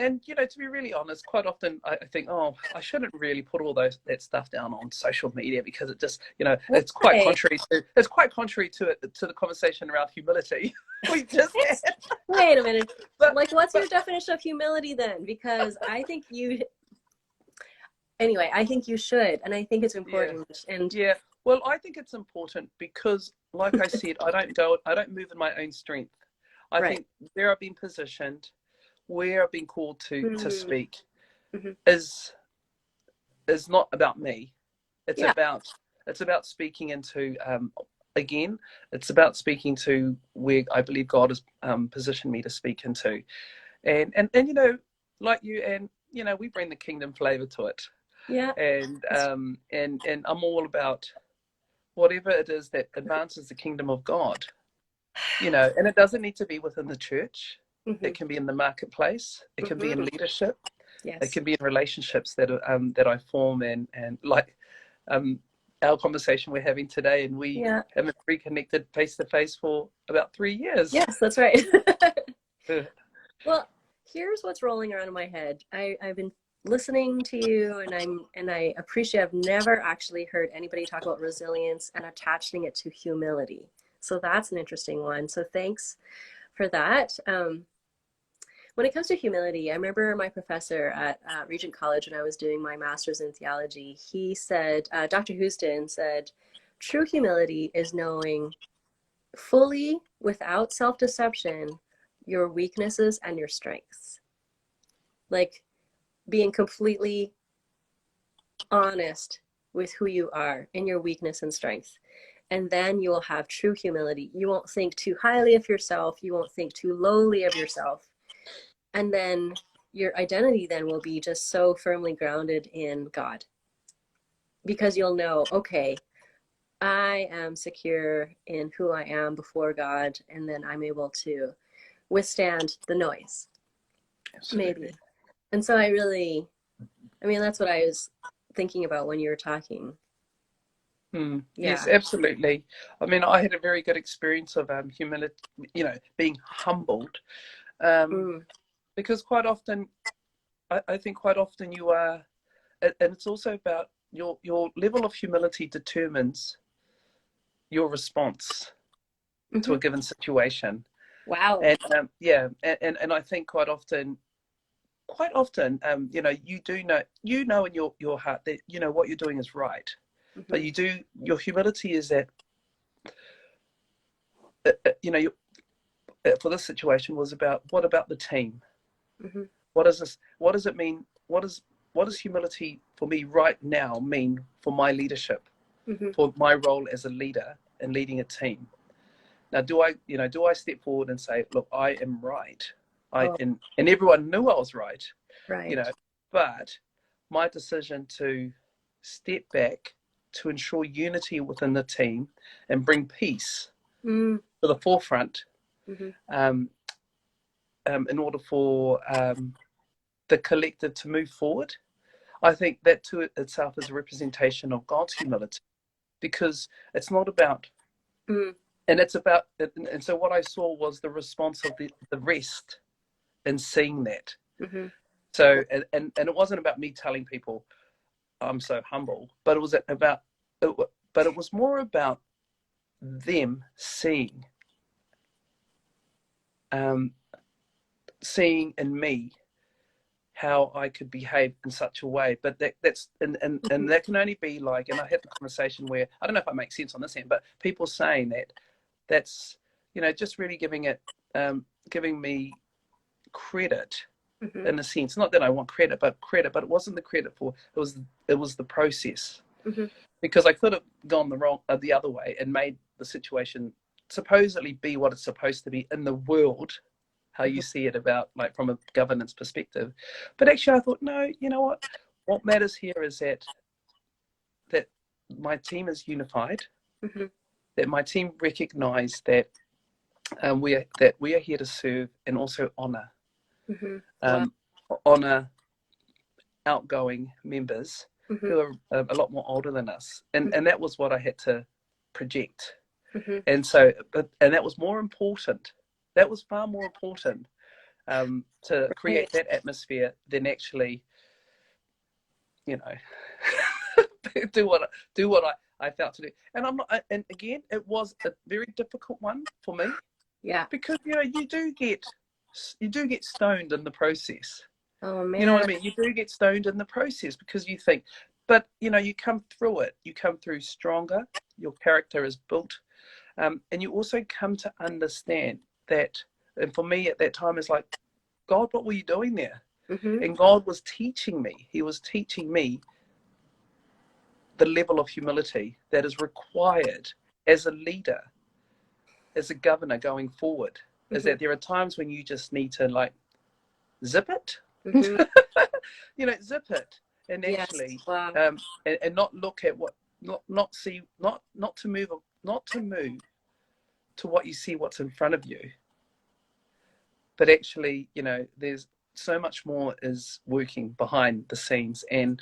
and you know, to be really honest, quite often I think, oh, I shouldn't really put all that stuff down on social media, because it just, you know, it's quite Why? contrary to the conversation around humility we just had. Wait a minute. But, Like, what's but your definition of humility then? Because anyway, I think you should, and I think it's yeah, important. And yeah. Well, I think it's important because, like I said, I don't move in my own strength. I right. think where I've been positioned, where I've been called to Mm-hmm. speak, Mm-hmm. is not about me. It's Yeah. about speaking into again. It's about speaking to where I believe God has positioned me to speak into, and you know, like you, and you know, we bring the kingdom flavor to it, Yeah. and I'm all about whatever it is that advances the kingdom of God. You know, and it doesn't need to be within the church. Mm-hmm. It can be in the marketplace. It can be in Mm-hmm. leadership. It Yes. can be in relationships that I form, and like um, our conversation we're having today, and we Yeah. haven't reconnected face to face for about 3 years. Yes, that's right. Uh, Well, here's what's rolling around in my head. I've been listening to you, and I appreciate, I've never actually heard anybody talk about resilience and attaching it to humility. So that's an interesting one. So thanks for that. When it comes to humility, I remember my professor at Regent College when I was doing my master's in theology. He said, Dr. Houston said, true humility is knowing fully, without self-deception, your weaknesses and your strengths. Like being completely honest with who you are in your weakness and strength. And then you will have true humility. You won't think too highly of yourself. You won't think too lowly of yourself. And then your identity then will be just so firmly grounded in God, because you'll know, okay, I am secure in who I am before God, and then I'm able to withstand the noise, Absolutely. maybe. And so I mean, that's what I was thinking about when you were talking. Yes, Yeah. absolutely. I mean, I had a very good experience of humility, you know, being humbled, um, Mm, because quite often, I think quite often you are, and it's also about your level of humility determines your response to mm-hmm. a given situation. Wow. And and I think quite often, you know, you know in your heart that you know what you're doing is right, Mm-hmm. but your humility is that you know for this situation was about what about the team? Mm-hmm. What does this? What does it mean? What does humility for me right now mean for my leadership, Mm-hmm. for my role as a leader and leading a team? Now, do I step forward and say, look, I am right? Oh, And everyone knew I was right, you right. know, but my decision to step back to ensure unity within the team and bring peace Mm, to the forefront, mm-hmm. um, in order for the collective to move forward. I think that to itself is a representation of God's humility, because it's not about, Mm, and it's about, and so what I saw was the response of the rest in seeing that. mm-hmm. So, and it wasn't about me telling people I'm so humble, but it was about, but it was more about them seeing seeing in me how I could behave in such a way. But that's and that can only be like, and I had the conversation where, I don't know if I make sense on this end, but people saying that's, you know, just really giving me credit in a sense. Not that I want credit, but it wasn't the credit for, it was the process. Because I could have gone the other way and made the situation supposedly be what it's supposed to be in the world, how you see it about, like, from a governance perspective. But actually I thought, no, you know what matters here is that my team is unified, that my team recognize that we are here to serve and also honor honor outgoing members who are a lot more older than us, and that was what I had to project. And so, and that was more important. That was far more important to create that atmosphere than actually, you know, do what I felt to do. And I'm not. And again, it was a very difficult one for me. Yeah. Because, you know, you do get stoned in the process. Oh man. You know what I mean? You do get stoned in the process because you think, but, you know, you come through it. You come through stronger. Your character is built. And you also come to understand that, and for me at that time, it's like, God, what were you doing there? And God was teaching me. He was teaching me the level of humility that is required as a leader, as a governor going forward. Is that there are times when you just need to, like, zip it. You know, zip it, and actually, and not look at what, not to move to what you see, what's in front of you, but actually, you know, there's so much more is working behind the scenes, and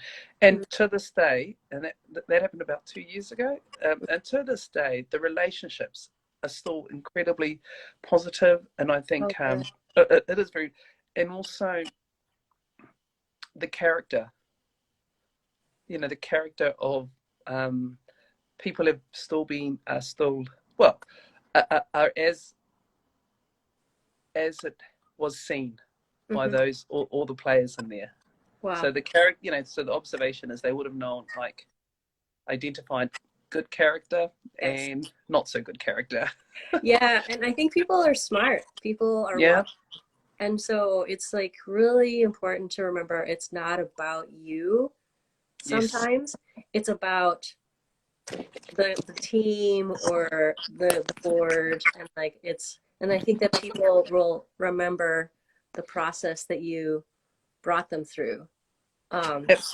to this day, and that happened about 2 years ago, and to this day, the relationships are still incredibly positive, and I think it is very, and also the character, you know, the character of people have still been, well, are as it was seen by those, all the players in there. So the character, you know, so the observation is they would have known, like, identified good character and not so good character. Yeah, and I think people are smart. People are watching. And so it's, like, really important to remember it's not about you sometimes. It's about the team or the board, and, like, and I think that people will remember the process that you brought them through,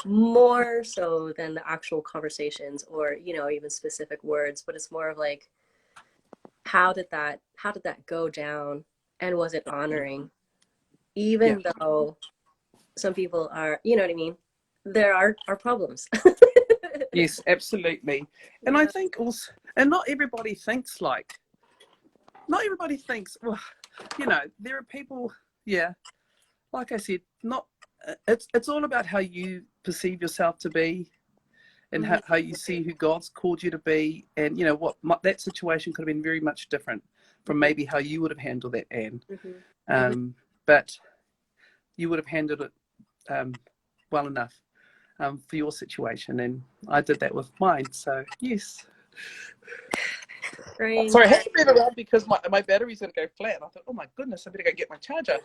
more so than the actual conversations or, you know, even specific words, but it's more of like, how did that go down, and was it honoring, even though some people are, you know what I mean, there are problems. Yes, absolutely. And I think also, and not everybody thinks, well, you know, there are people, like I said, it's all about how you perceive yourself to be, and how you see who God's called you to be. And, you know, that situation could have been very much different from maybe how you would have handled that, Anne. But you would have handled it well enough for your situation, and I did that with mine. So yes. Great. Sorry, I had to move around because my battery's going to go flat. I thought, oh my goodness, I better go get my charger.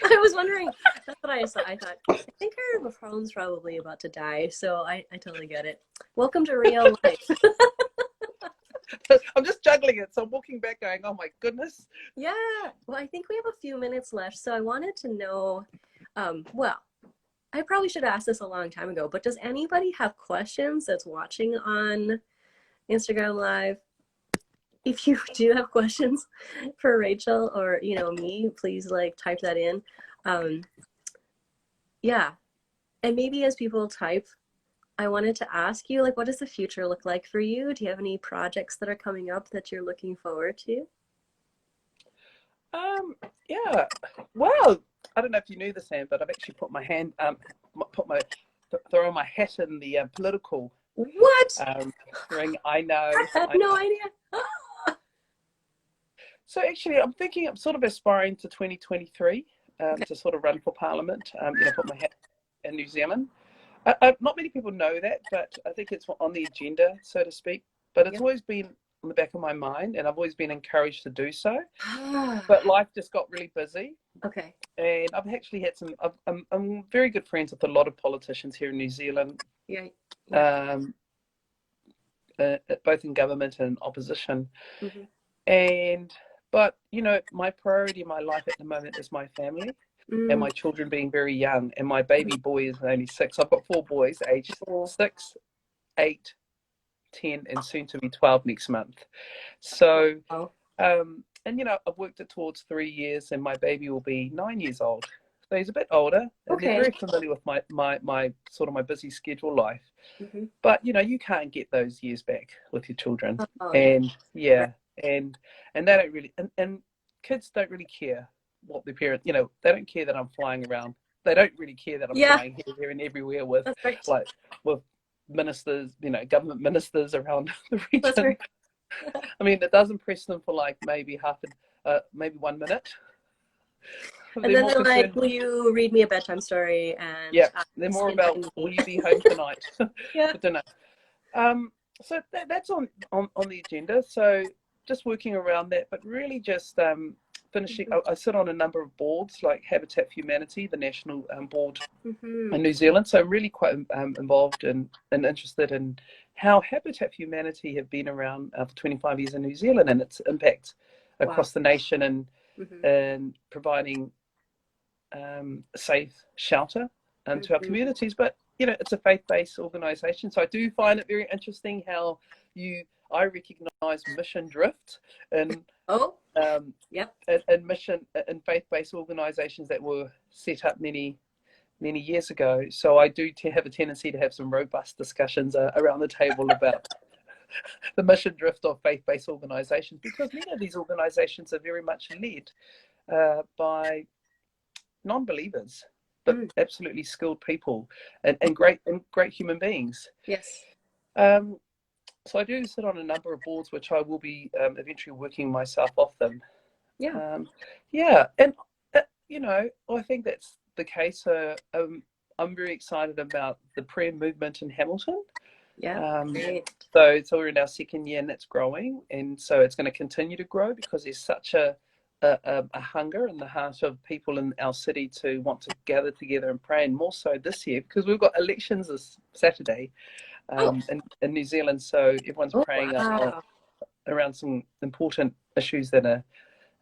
I was wondering. That's what I saw. I thought, I think our phone's probably about to die, so I totally get it. Welcome to real life. I'm just juggling it, so I'm walking back going, oh my goodness. Yeah, well, I think we have a few minutes left, so I wanted to know, well, I probably should have asked this a long time ago, but does anybody have questions that's watching on Instagram Live? If you do have questions for Rachel or, you know, me, please, like, type that in. Yeah, and maybe as people type, I wanted to ask you, like, what does the future look like for you? Do you have any projects that are coming up that you're looking forward to? Yeah. Well, I don't know if you knew this, Sam, but I've actually put my hat in the political What? ring. I know. I had no idea. So actually, I'm sort of aspiring to 2023 Okay. to sort of run for Parliament. Put my hat in New Zealand. Not many people know that, but I think it's on the agenda, so to speak. But it's Yep. always been on the back of my mind, and I've always been encouraged to do so. Ah, But life just got really busy, okay. and I've actually had some. I'm very good friends with a lot of politicians here in New Zealand, Yeah. Yeah. um, both in government and opposition. Mm-hmm. And but my priority in my life at the moment is my family and Mm. my children being very young. And my baby boy is only 6. I've got 4 boys, aged Oh, 6, 8, 10, and soon to be 12 next month. So, wow. I've worked it towards 3 years, and my baby will be 9 years old. So he's a bit older, and they're Okay. very familiar with my sort of my busy schedule life. Mm-hmm. But you can't get those years back with your children. Oh, yeah. And Right. yeah, and they don't really, and kids don't really care what their parents, they don't care that I'm flying around. They don't really care that I'm Yeah, flying here, there, and everywhere with that's right. like with ministers, government ministers around the That's region. right. I mean, it does impress them for like maybe maybe 1 minute. And They're then more they're like, concerned. will you read me a bedtime story and Yeah, they're more spend time about, with will me? you be home tonight Yeah. for dinner? So that's on the agenda. So just working around that, but really just finishing. I sit on a number of boards like Habitat for Humanity, the national board Mm-hmm. in New Zealand. So I'm really quite involved and interested in how Habitat for Humanity have been around for 25 years in New Zealand and its impact Wow. across the nation Mm-hmm. and providing safe shelter to our Mm-hmm. communities. But it's a faith-based organisation, so I do find it very interesting how I recognise mission drift and Oh, yep. mission and faith-based organisations that were set up many years ago. So I do have a tendency to have some robust discussions around the table about the mission drift of faith-based organisations, because many of these organisations are very much led by non-believers, but Mm. absolutely skilled people and great human beings. Yes. Um, so I do sit on a number of boards, which I will be eventually working myself off them. Yeah. Yeah, and I think that's the case. I'm very excited about the prayer movement in Hamilton. Yeah. Um, Great. so we're in our 2nd year, and that's growing, and so it's going to continue to grow because there's such a hunger in the heart of people in our city to want to gather together and pray, and more so this year because we've got elections this Saturday Oh. in New Zealand. So everyone's Oh, praying wow. around some important issues that are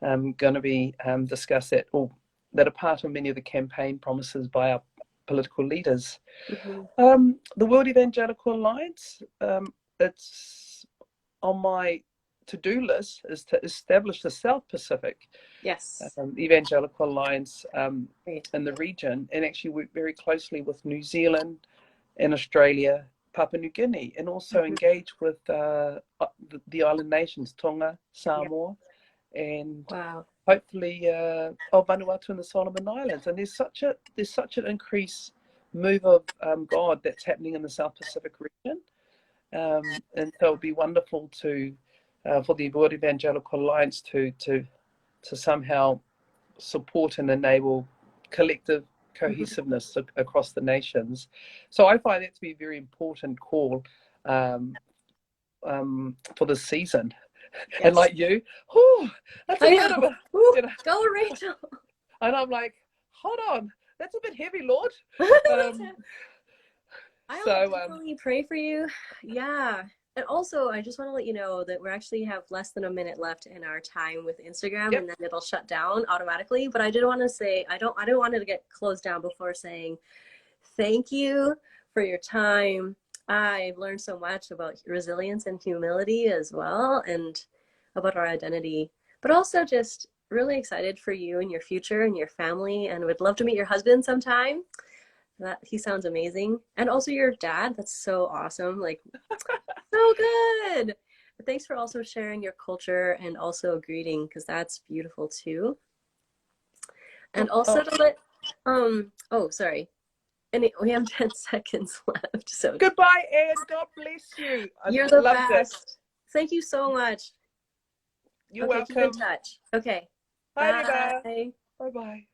going to be discussed that are part of many of the campaign promises by our political leaders. Mm-hmm. The World Evangelical Alliance, it's on my to-do list is to establish the South Pacific Yes. Evangelical Alliance Great. in the region, and actually work very closely with New Zealand and Australia, Papua New Guinea, and also Mm-hmm. engage with the island nations, Tonga, Yeah. Samoa, and Wow. hopefully Vanuatu and the Solomon Islands. And there's such an increased move of God that's happening in the South Pacific region, and so it'd be wonderful for the World Evangelical Alliance to somehow support and enable collective Mm-hmm. cohesiveness across the nations. So I find that to be a very important call um, for this season. And Yes. like you, whew, that's a I bit of know. a, Ooh, you know, go, Rachel. and I'm like, hold on, that's a bit heavy, Lord. Um, I'll so definitely pray for you. Yeah. And also, I just want to let you know that we actually have less than a minute left in our time with Instagram, yep, and then it'll shut down automatically. But I did want to say, I don't want it to get closed down before saying thank you for your time. I've learned so much about resilience and humility as well, and about our identity, but also just really excited for you and your future and your family, and would love to meet your husband sometime. That he sounds amazing. And also your dad, that's so awesome. Like, so good. But thanks for also sharing your culture and also greeting, because that's beautiful too. And also oh, to let oh, sorry. And we have 10 seconds left. So goodbye, Anne. God bless you. I you're the loved it. best. Thank you so much. You're Okay, keep in welcome. touch. Okay. Bye, Nada. Bye. Bye bye.